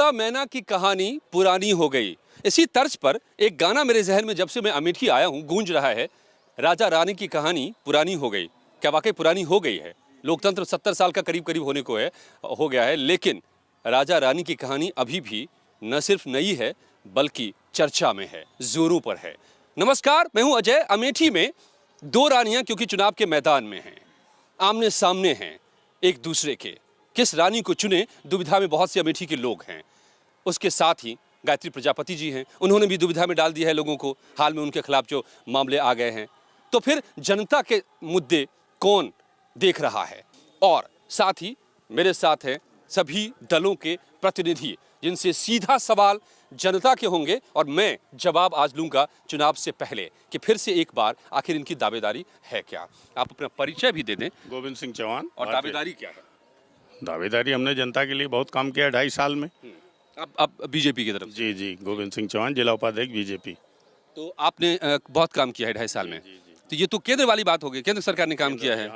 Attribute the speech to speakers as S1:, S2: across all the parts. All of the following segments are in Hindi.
S1: तोता मैना की कहानी पुरानी हो गई। इसी तर्ज पर एक गाना मेरे जहन में जब से मैं अमेठी आया हूँ गूंज रहा है, राजा रानी की कहानी पुरानी हो गई। क्या वाकई पुरानी हो गई है? लोकतंत्र 70 साल का करीब करीब होने को हो गया है, लेकिन राजा रानी की कहानी अभी भी न सिर्फ नई है बल्कि चर्चा में है, जोरों पर है। नमस्कार, मैं हूं अजय। अमेठी में दो रानियां क्योंकि चुनाव के मैदान में हैं, आमने सामने हैं एक दूसरे के। किस रानी को चुने, दुविधा में बहुत से अमेठी के लोग हैं। उसके साथ ही गायत्री प्रजापति जी हैं, उन्होंने भी दुविधा में डाल दिया है लोगों को। हाल में उनके खिलाफ जो मामले आ गए हैं, तो फिर जनता के मुद्दे कौन देख रहा है? और साथ ही मेरे साथ हैं सभी दलों के प्रतिनिधि, जिनसे सीधा सवाल जनता के होंगे और मैं जवाब आज लूंगा चुनाव से पहले कि फिर से एक बार आखिर इनकी दावेदारी है क्या। आप अपना परिचय भी दे दें।
S2: गोविंद सिंह चौहान।
S1: और दावेदारी क्या है?
S2: दावेदारी हमने जनता के लिए बहुत काम किया 2.5 साल में।
S1: अब बीजेपी की तरफ?
S2: जी, गोविंद सिंह चौहान, जिला उपाध्यक्ष बीजेपी।
S1: तो आपने बहुत काम किया है 2.5 साल में। तो ये तो केंद्र वाली बात हो गई, केंद्र सरकार ने काम किया है।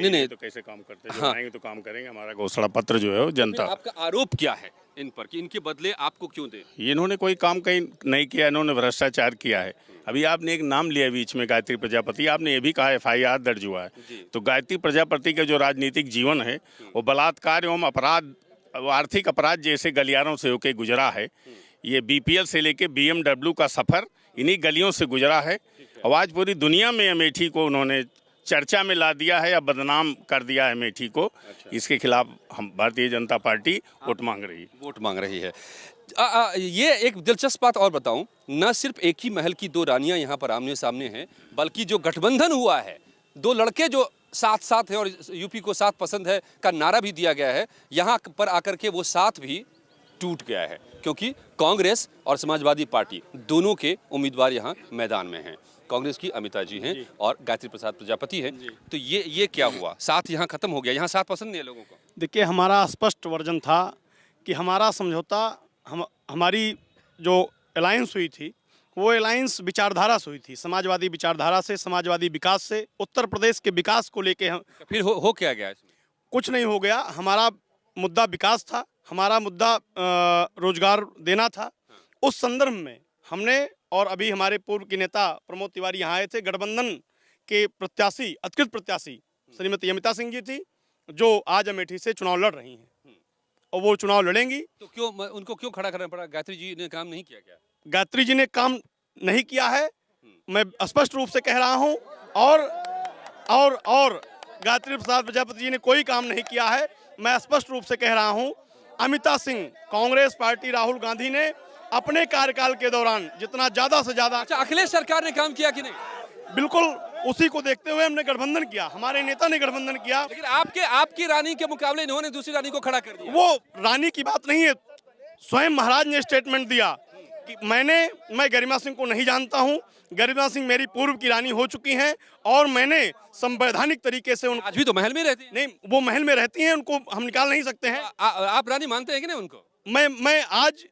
S2: नहीं तो कैसे काम करते हैं? हाँ, तो काम करेंगे। हमारा घोषणा पत्र जो है वो जनता।
S1: आपका आरोप क्या है इन पर कि इनके बदले आपको क्यों दे?
S2: इन्होंने कोई काम कहीं नहीं किया, इन्होंने भ्रष्टाचार किया है। अभी आपने एक नाम लिया बीच में, गायत्री प्रजापति। आपने ये भी कहा FIR दर्ज हुआ है। तो गायत्री प्रजापति का जो राजनीतिक जीवन है वो बलात्कार एवं अपराध, आर्थिक अपराध जैसे गलियारों से होकर गुजरा है। ये BPL से लेके BMW का सफर इन्हीं गलियों से गुजरा है। और आज पूरी दुनिया में अमेठी को उन्होंने चर्चा में ला दिया है या बदनाम कर दिया है अमेठी को। इसके खिलाफ हम भारतीय जनता पार्टी वोट मांग रही है।
S1: ये एक दिलचस्प बात और बताऊं, न सिर्फ एक ही महल की दो रानियां यहाँ पर आमने सामने हैं, बल्कि जो गठबंधन हुआ है, दो लड़के जो साथ साथ हैं और यूपी को साथ पसंद है का नारा भी दिया गया है, यहाँ पर आकर के वो साथ भी टूट गया है, क्योंकि कांग्रेस और समाजवादी पार्टी दोनों के उम्मीदवार यहाँ मैदान में हैं। कांग्रेस की अमिता जी हैं और गायत्री प्रसाद प्रजापति हैं। तो ये क्या हुआ? साथ यहाँ खत्म हो गया, यहाँ साथ पसंद नहीं है लोगों को।
S3: देखिए, हमारा स्पष्ट वर्जन था कि हमारा समझौता, हमारी जो अलायंस हुई थी वो अलायंस विचारधारा से हुई थी, समाजवादी विचारधारा से, समाजवादी विकास से, उत्तर प्रदेश के विकास को लेके। हम
S1: फिर हो क्या गया इसमें?
S3: कुछ नहीं हो गया। हमारा मुद्दा विकास था, हमारा मुद्दा रोजगार देना था। उस संदर्भ में हमने, और अभी हमारे पूर्व के नेता प्रमोद तिवारी यहाँ आए थे, गठबंधन के प्रत्याशी, अधिकृत प्रत्याशी श्रीमती अमिता सिंह जी थी, जो आज अमेठी से चुनाव लड़ रही हैं और वो चुनाव लड़ेंगी। तो
S1: उनको क्यों खड़ा करना पड़ा? गायत्री जी ने काम नहीं किया क्या?
S3: गायत्री जी ने काम नहीं किया है, मैं स्पष्ट रूप से कह रहा हूं। और गायत्री प्रसाद प्रजापति जी ने कोई काम नहीं किया है, मैं स्पष्ट रूप से कह रहा हूं। अमिता सिंह, कांग्रेस पार्टी, राहुल गांधी ने अपने कार्यकाल के दौरान जितना ज्यादा से ज्यादा।
S1: अच्छा, अखिलेश सरकार ने काम किया कि नहीं?
S3: बिल्कुल, उसी को देखते हुए हमने गठबंधन किया, हमारे नेता ने गठबंधन किया।
S1: लेकिन आपकी रानी के मुकाबले इन्होंने दूसरी रानी को खड़ा कर दिया।
S3: वो रानी की बात नहीं है, स्वयं महाराज ने स्टेटमेंट दिया कि मैं गरिमा सिंह को नहीं जानता हूं, गरिमा सिंह मेरी पूर्व की रानी हो चुकी हैं और मैंने संवैधानिक तरीके से
S1: आज भी तो महल में रहती हैं।
S3: नहीं, वो महल में रहती हैं, उनको हम निकाल नहीं सकते हैं।
S1: आप रानी मानते हैं कि नहीं उनको?
S3: मैं आज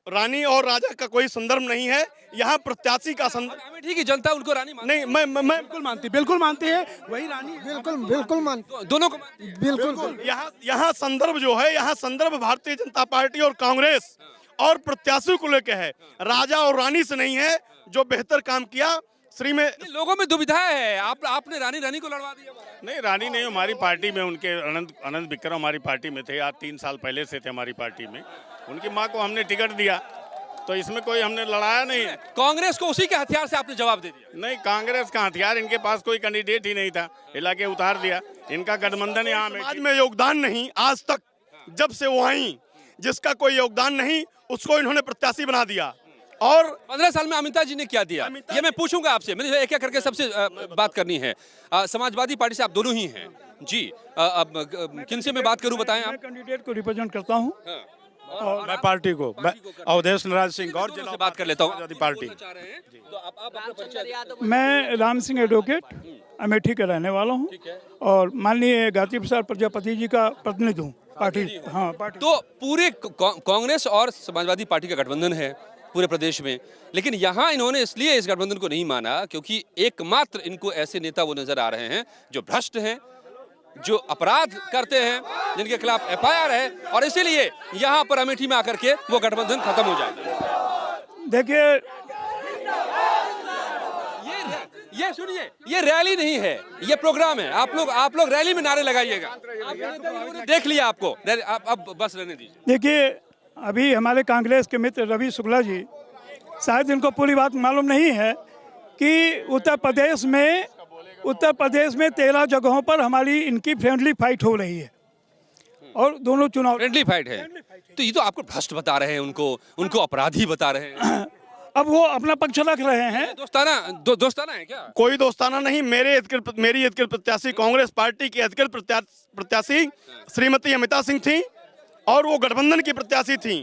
S3: रानी और राजा का कोई संदर्भ नहीं है, यहाँ प्रत्याशी का संदर्भ।
S1: ठीक है, जनता उनको रानी मानती
S3: नहीं, मैं बिल्कुल मानती है, वही रानी
S4: बिल्कुल मानती,
S1: दोनों को
S3: बिल्कुल। यहाँ संदर्भ जो है, यहाँ संदर्भ भारतीय जनता पार्टी और कांग्रेस और प्रत्याशियों को लेकर है, राजा और रानी से नहीं है। जो बेहतर काम किया
S1: लोगों में दुविधा है। आपने रानी को लड़वा दिया।
S2: नहीं, रानी नहीं, हमारी पार्टी में उनके आनंद विक्रम हमारी पार्टी में थे, आज 3 साल पहले से थे हमारी पार्टी में। उनकी माँ को हमने टिकट दिया, तो इसमें कोई हमने लड़ाया नहीं है।
S1: कांग्रेस को उसी के हथियार से आपने जवाब दे दिया?
S2: नहीं, कांग्रेस का हथियार, इनके पास कोई कैंडिडेट ही नहीं था, हिला के उतार दिया। इनका गठबंधन यहाँ
S3: समाज में योगदान नहीं आज तक, जब से वो आई, जिसका कोई योगदान नहीं उसको इन्होंने प्रत्याशी बना दिया। और
S1: 15 साल में अमिता जी ने क्या दिया, ये मैं पूछूंगा आपसे। मुझे एक एक करके सबसे बात करनी है। समाजवादी पार्टी से आप दोनों ही हैं जी। अब किन से मैं बात करूं, बताएं आप?
S5: मैं कैंडिडेट को रिप्रेजेंट करता हूं और मैं पार्टी को, अवधेश नारायण सिंह गौर जिला
S1: से बात कर लेता हूं।
S2: पार्टी।
S5: मैं राम सिंह एडवोकेट, अमेठी का रहने वाला हूं और माननीय गायत्री प्रसाद प्रजापति जी का प्रतिनिधि हूं, पार्टी। हाँ, पार्टी।
S1: तो पूरे कांग्रेस और समाजवादी पार्टी का गठबंधन है पूरे प्रदेश में, लेकिन यहाँ इन्होंने इसलिए इस गठबंधन को नहीं माना क्योंकि एकमात्र इनको ऐसे नेता वो नजर आ रहे हैं जो भ्रष्ट हैं, जो अपराध करते हैं, जिनके खिलाफ FIR है, और इसीलिए यहाँ पर अमेठी में आकर के वो गठबंधन खत्म हो जाएगा।
S5: देखिए,
S1: ये सुनिए, ये रैली नहीं है, ये प्रोग्राम है। आप लोग रैली में नारे लगाइएगा। देख लिया आपको, अब बस रहने दीजिए।
S5: देखिए, अभी हमारे कांग्रेस के मित्र रवि शुक्ला जी, शायद इनको पूरी बात मालूम नहीं है कि उत्तर प्रदेश में 13 जगहों पर हमारी इनकी फ्रेंडली फाइट हो रही है और दोनों चुनाव
S1: फ्रेंडली फाइट है। तो ये तो आपको भ्रष्ट बता रहे हैं, उनको अपराधी बता रहे हैं।
S5: अब वो अपना पक्ष रख रहे हैं।
S1: दोस्ताना है क्या?
S3: कोई दोस्ताना नहीं। मेरी एथिकल प्रत्याशी, कांग्रेस पार्टी की एथिकल प्रत्याशी श्रीमती अमिता सिंह थी और वो गठबंधन की प्रत्याशी थी।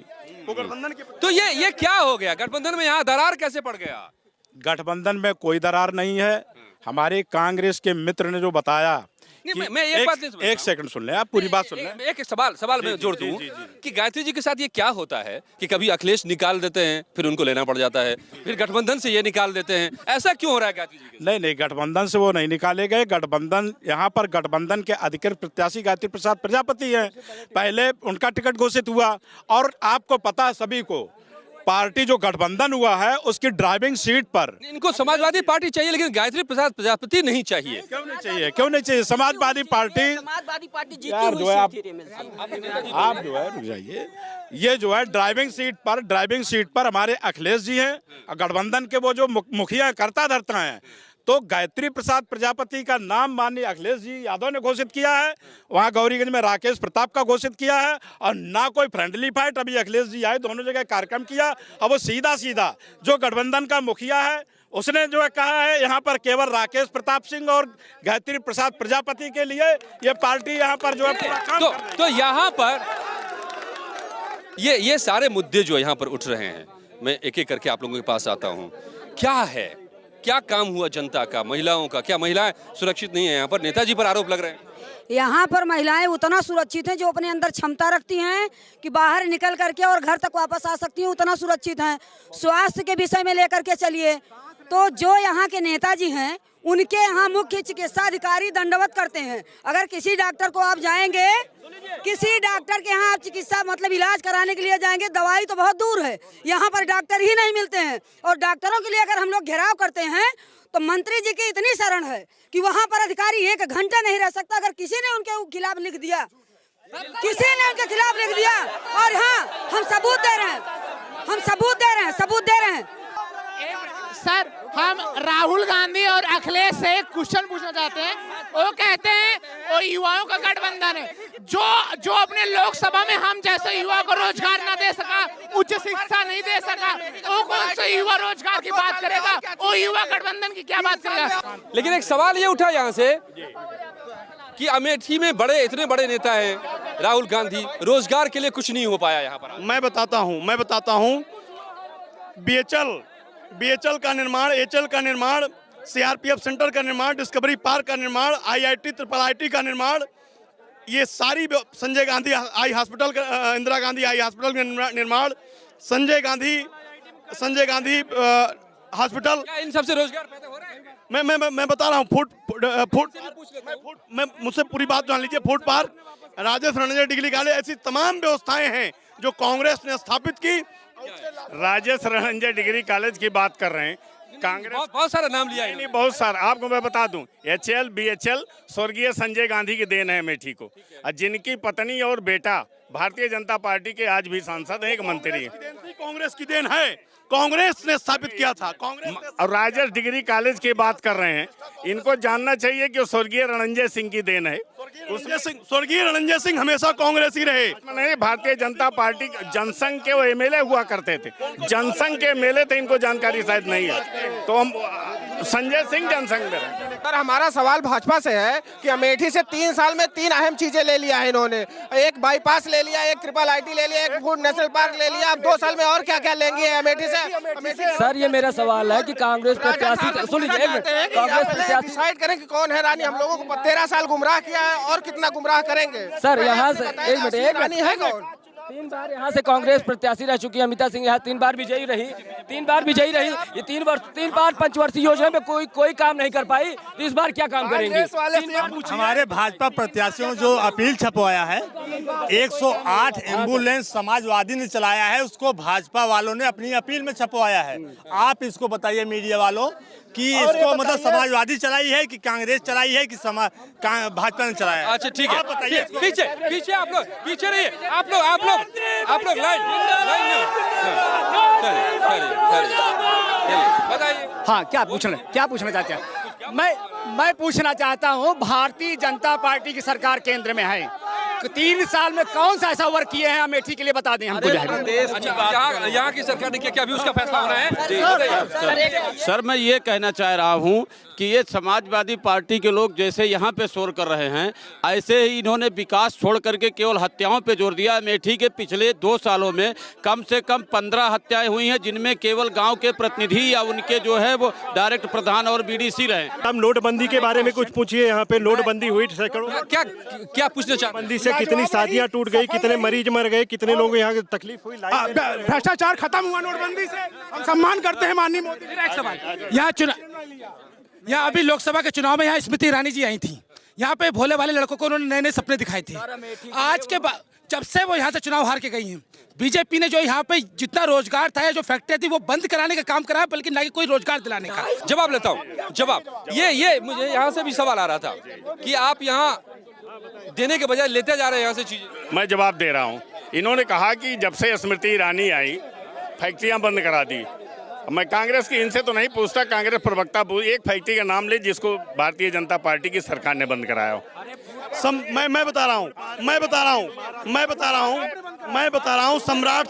S3: वो गठबंधन की
S1: तो ये क्या हो गया? गठबंधन में यहाँ दरार कैसे पड़ गया?
S4: गठबंधन में कोई दरार नहीं है। हमारे कांग्रेस के मित्र ने जो बताया,
S1: मैं एक बात नहीं समझ रहा हूं।
S4: एक सेकंड सुन ले आप, पूरी बात सुन ले।
S1: एक सवाल मैं जोड़ दूं कि गायत्री जी के साथ ये क्या होता है कि कभी अखिलेश निकाल देते हैं, फिर उनको लेना पड़ जाता है, फिर गठबंधन से ये निकाल देते हैं, ऐसा क्यों हो रहा है गायत्री जी के?
S4: नहीं, गठबंधन से वो नहीं निकाले गए। गठबंधन, यहाँ पर गठबंधन के अधिकृत प्रत्याशी गायत्री प्रसाद प्रजापति हैं। पहले उनका टिकट घोषित हुआ और आपको पता है सभी को, पार्टी जो गठबंधन हुआ है उसकी ड्राइविंग सीट पर
S1: इनको समाजवादी पार्टी चाहिए, लेकिन गायत्री प्रसाद प्रजापति नहीं चाहिए।
S4: क्यों नहीं चाहिए? समाजवादी पार्टी यार जो है, आप जो है रुक जाइए। ये जो है ड्राइविंग सीट पर हमारे अखिलेश जी हैं। गठबंधन के वो जो मुखिया करता धरता है, तो गायत्री प्रसाद प्रजापति का नाम माननीय अखिलेश जी यादव ने घोषित किया है। वहाँ गौरीगंज में राकेश प्रताप का घोषित किया है और ना कोई फ्रेंडली फाइट। अभी अखिलेश जी आए, दोनों जगह कार्यक्रम किया और वो सीधा जो गठबंधन का मुखिया है उसने जो है कहा है यहाँ पर केवल राकेश प्रताप सिंह और गायत्री प्रसाद प्रजापति के लिए ये पार्टी यहाँ पर जो है पूरा काम
S1: तो यहाँ पर ये सारे मुद्दे जो यहाँ पर उठ रहे हैं, मैं एक एक करके आप लोगों के पास आता हूँ। क्या काम हुआ जनता का, महिलाओं का? क्या महिलाएं सुरक्षित नहीं है? यहाँ पर नेताजी पर आरोप लग रहे हैं।
S6: यहाँ पर महिलाएं उतना सुरक्षित हैं जो अपने अंदर क्षमता रखती हैं कि बाहर निकल करके और घर तक वापस आ सकती हैं, उतना सुरक्षित हैं। स्वास्थ्य के विषय में लेकर के चलिए तो जो यहाँ के नेताजी हैं उनके यहाँ मुख्य चिकित्सा अधिकारी दंडवत करते हैं। अगर किसी डॉक्टर को आप जाएंगे, किसी डॉक्टर के यहाँ आप चिकित्सा मतलब इलाज कराने के लिए जाएंगे, दवाई तो बहुत दूर है, यहाँ पर डॉक्टर ही नहीं मिलते हैं। और डॉक्टरों के लिए अगर हम लोग घेराव करते हैं तो मंत्री जी की इतनी शरण है कि वहाँ पर अधिकारी 1 घंटा नहीं रह सकता। अगर किसी ने उनके खिलाफ लिख दिया, और हाँ, हम सबूत दे रहे हैं।
S7: सर, हम राहुल गांधी और अखिलेश से एक क्वेश्चन पूछना चाहते हैं। वो कहते हैं वो युवाओं का गठबंधन है, जो अपने लोकसभा में हम जैसे युवा को रोजगार न दे सका, उच्च शिक्षा नहीं दे सका, वो कौन से युवा रोजगार की बात करेगा? वो युवा गठबंधन की क्या बात करेगा?
S1: लेकिन एक सवाल ये उठा यहाँ से कि अमेठी में इतने बड़े नेता हैं राहुल गांधी, रोजगार के लिए कुछ नहीं हो पाया यहाँ पर।
S3: मैं बताता हूँ। BHL का निर्माण, HL का निर्माण, CRPF सेंटर का निर्माण, डिस्कवरी पार्क का निर्माण, IIT IIT का निर्माण, ये सारी संजय गांधी आई हॉस्पिटल का, इंदिरा गांधी आई हॉस्पिटल का निर्माण, संजय गांधी हॉस्पिटल,
S1: इन सबसे रोजगार पैदा हो रहा है?
S3: मैं बता रहा हूँ। मुझसे पूरी बात जान लीजिए। Food park, Rajesh Ranjan degree college, ऐसी तमाम व्यवस्थाएं हैं जो कांग्रेस ने स्थापित की।
S2: राजेश रणंजन डिग्री कॉलेज की बात कर रहे हैं। कांग्रेस
S1: बहुत सारा नाम लिया है।
S2: नहीं, बहुत सारा। आपको मैं बता दूं, HL BHL स्वर्गीय संजय गांधी की देन है अमेठी को, और जिनकी पत्नी और बेटा भारतीय जनता पार्टी के आज भी सांसद हैं, एक मंत्री हैं।
S3: कांग्रेस की देन है, कांग्रेस ने स्थापित किया था।
S2: और राजेश डिग्री कॉलेज की बात कर रहे हैं, इनको जानना चाहिए कि स्वर्गीय रणंजय सिंह की देन है।
S3: स्वर्गीय रणंजय सिंह हमेशा कांग्रेस ही रहे।
S2: नहीं, भारतीय जनता पार्टी जनसंघ के वो MLA हुआ करते थे, जनसंघ के MLA थे, इनको जानकारी शायद नहीं है। तो हम संजय सिंह जनसंघ में रहे।
S8: सर, हमारा सवाल भाजपा से है कि अमेठी से 3 साल में 3 अहम चीजें ले लिया है इन्होंने। एक बाईपास ले लिया, एक IIIT ले लिया, एक फूड नेशनल पार्क ले लिया। अब 2 साल में और क्या क्या लेंगे अमेठी से?
S9: सर, ये मेरा सवाल है कि कांग्रेस प्रत्याशी
S8: डिसाइड करें कि कौन है रानी। हम लोगों को 13 साल गुमराह किया है और कितना गुमराह करेंगे
S9: सर। यहाँ से एक मिनट
S8: रानी है कौन?
S9: 3 बार यहाँ से कांग्रेस प्रत्याशी रह चुकी है। अमिता सिंह यहाँ 3 बार विजयी रही, 3 बार विजयी रही। ये 3 बार पंचवर्षीय योजना में कोई काम नहीं कर पाई, तो इस बार क्या काम करेंगे?
S10: हमारे भाजपा प्रत्याशियों जो अपील छपवाया है, 108 एम्बुलेंस समाजवादी ने चलाया है, उसको भाजपा वालों ने अपनी अपील में छपवाया है। आप इसको बताइए मीडिया वालों कि इसको मतलब समाजवादी चलाई है कि कांग्रेस चलाई है कि भाजपा ने चलाया है?
S1: अच्छा ठीक है,
S10: बताइए।
S1: पीछे आप लोग पीछे रहिए, आप लोग लाइन में बताइए।
S11: हाँ, क्या पूछना चाहते हैं? मैं पूछना चाहता हूँ, भारतीय जनता पार्टी की सरकार केंद्र में है, 3 साल में कौन सा ऐसा वर्क किए हैं अमेठी के लिए, बता दें हमको।
S1: यहाँ की सरकार ने क्या अभी उसका फैसला होना है?
S12: सर मैं ये कहना चाह रहा हूँ कि ये समाजवादी पार्टी के लोग जैसे यहाँ पे शोर कर रहे हैं, ऐसे ही इन्होंने विकास छोड़ करके केवल हत्याओं पे जोर दिया। अमेठी के पिछले 2 सालों में कम से कम 15 हत्याएं हुई हैं, जिनमें केवल गांव के प्रतिनिधि या उनके जो है वो डायरेक्ट प्रधान और बीडीसी रहे।
S13: हम नोटबंदी के बारे में कुछ पूछिए। यहाँ पे नोटबंदी हुई सैकड़ों,
S1: क्या पूछना चाहते हैं?
S13: बंदी से कितनी शादियाँ टूट गई, कितने मरीज मर गए, कितने लोगों को यहाँ तकलीफ हुई।
S4: भ्रष्टाचार खत्म हुआ नोटबंदी से, हम सम्मान करते हैं माननीय मोदी।
S7: एक सवाल, यहाँ अभी लोकसभा के चुनाव में यहाँ स्मृति ईरानी जी आई थी। यहाँ पे भोले वाले लड़कों को उन्होंने नए सपने दिखाए थे। आज के बाद जब से वो यहाँ से चुनाव हार के गई हैं, बीजेपी ने जो यहाँ पे जितना रोजगार था, जो फैक्ट्री थी, वो बंद कराने का काम करा, बल्कि ना कि कोई रोजगार दिलाने का।
S1: जवाब लेता हूँ, जवाब ये मुझे यहाँ से भी सवाल आ रहा था कि आप यहाँ देने के बजाय लेते जा रहे हैं यहाँ से चीजें।
S2: मैं जवाब दे रहा हूँ। इन्होंने कहा कि जब से स्मृति ईरानी आई फैक्ट्रियां बंद करा दी। मैं कांग्रेस की इनसे तो नहीं पूछता, कांग्रेस प्रवक्ता एक फैक्ट्री का नाम ले जिसको भारतीय जनता पार्टी की सरकार ने बंद कराया हो।
S3: मैं बता रहा हूँ सम्राट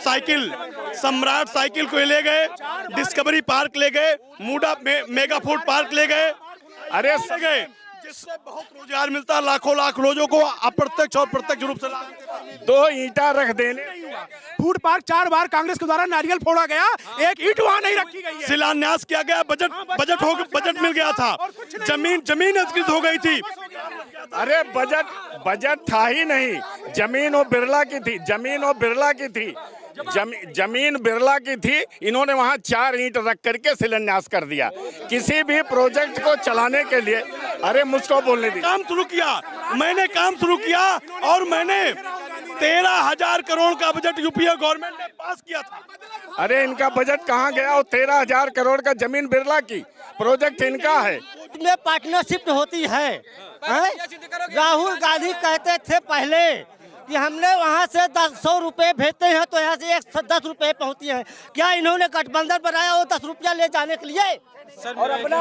S3: साइकिल को ले गए, डिस्कवरी पार्क ले गए, मूडा मेगा फूड पार्क ले गए,
S2: अरे
S3: गए, जिससे बहुत रोजगार मिलता है, लाख लोगों को अप्रत्यक्ष और प्रत्यक्ष रूप से।
S2: 2 ईंटा रख देने,
S4: फूड पार्क 4 बार कांग्रेस के द्वारा नारियल फोड़ा गया, एक ईंट वहाँ नहीं रखी गई है।
S3: शिलान्यास किया गया, बजट मिल गया था, जमीन अधिकृत हो गई थी।
S2: अरे बजट था ही नहीं, जमीन वो बिरला की थी, जमीन बिरला की थी। इन्होंने वहां 4 ईंट रख करके शिलान्यास कर दिया। किसी भी प्रोजेक्ट को चलाने के लिए, अरे मुझको बोलने दी,
S3: मैंने काम शुरू किया और मैंने 13,000 करोड़ का बजट यूपीए गवर्नमेंट ने पास किया था।
S2: अरे इनका बजट कहाँ गया? वो 13,000 करोड़ का जमीन बिरला की, प्रोजेक्ट इनका है।
S11: में पार्टनरशिप होती है। राहुल गांधी कहते थे पहले कि हमने वहाँ से 100 रुपए भेजते हैं तो यहाँ से 10 रुपए पहुँचती हैं। क्या इन्होंने गठबंधन बनाया वो 10 रुपया ले जाने के लिए?
S9: और अपना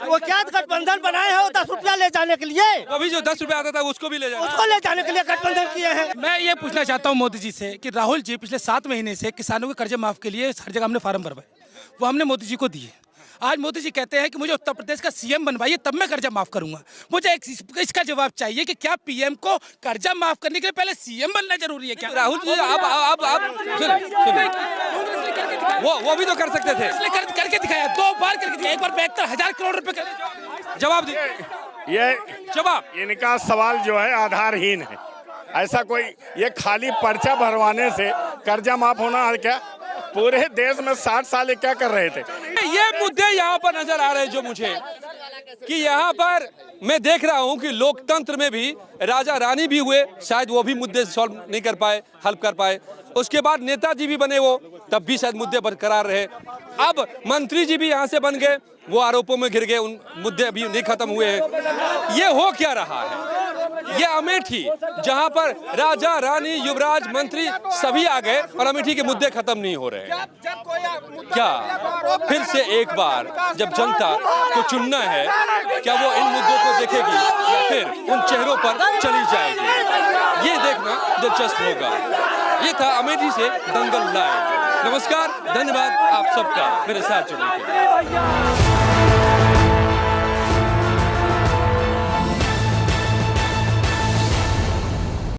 S11: वो क्या गठबंधन बनाए हैं वो 10 रुपया ले जाने के लिए?
S1: अभी जो 10 रुपया आता था उसको भी ले
S11: जाने के लिए गठबंधन किए हैं।
S7: मैं ये पूछना चाहता हूँ मोदी जी से कि राहुल जी पिछले 7 महीने से किसानों के कर्जे माफ के लिए हर जगह हमने फार्म भरवाए, वो हमने मोदी जी को दिए। आज मोदी जी कहते हैं कि मुझे उत्तर प्रदेश का सीएम बनवाइए तब मैं कर्जा माफ करूंगा। मुझे इसका जवाब चाहिए कि क्या पीएम को कर्जा माफ करने के लिए पहले सीएम बनना जरूरी है क्या?
S1: राहुल जी आप वो भी तो कर सकते थे,
S7: करके दिखाया, 2 बार करके दिखाया, एक बार 72,000 करोड़ रुपए।
S1: जवाब दीजिए।
S2: ये जवाब, इनका सवाल जो है आधारहीन है। ऐसा कोई ये खाली पर्चा भरवाने से कर्जा माफ होना है क्या? पूरे देश में 60 साल क्या कर रहे थे?
S1: ये मुद्दे यहाँ पर नजर आ रहे हैं जो मुझे, कि यहाँ पर मैं देख रहा हूँ कि लोकतंत्र में भी राजा रानी भी हुए, शायद वो भी मुद्दे सॉल्व नहीं कर पाए, हल कर पाए। उसके बाद नेताजी भी बने वो, तब भी शायद मुद्दे बरकरार रहे। अब मंत्री जी भी यहाँ से बन गए, वो आरोपों में घिर गए, उन मुद्दे अभी नहीं खत्म हुए हैं। ये हो क्या रहा है? ये अमेठी जहाँ पर राजा रानी युवराज मंत्री सभी आ गए और अमेठी के मुद्दे खत्म नहीं हो रहे हैं। क्या फिर से एक बार जब जनता को चुनना है, क्या वो इन मुद्दों को देखेगी या फिर उन चेहरों पर चली जाएगी? ये देखना दिलचस्प होगा। ये था अमेठी से दंगल लाइव। नमस्कार, धन्यवाद आप सबका मेरे साथ जुड़ने के लिए।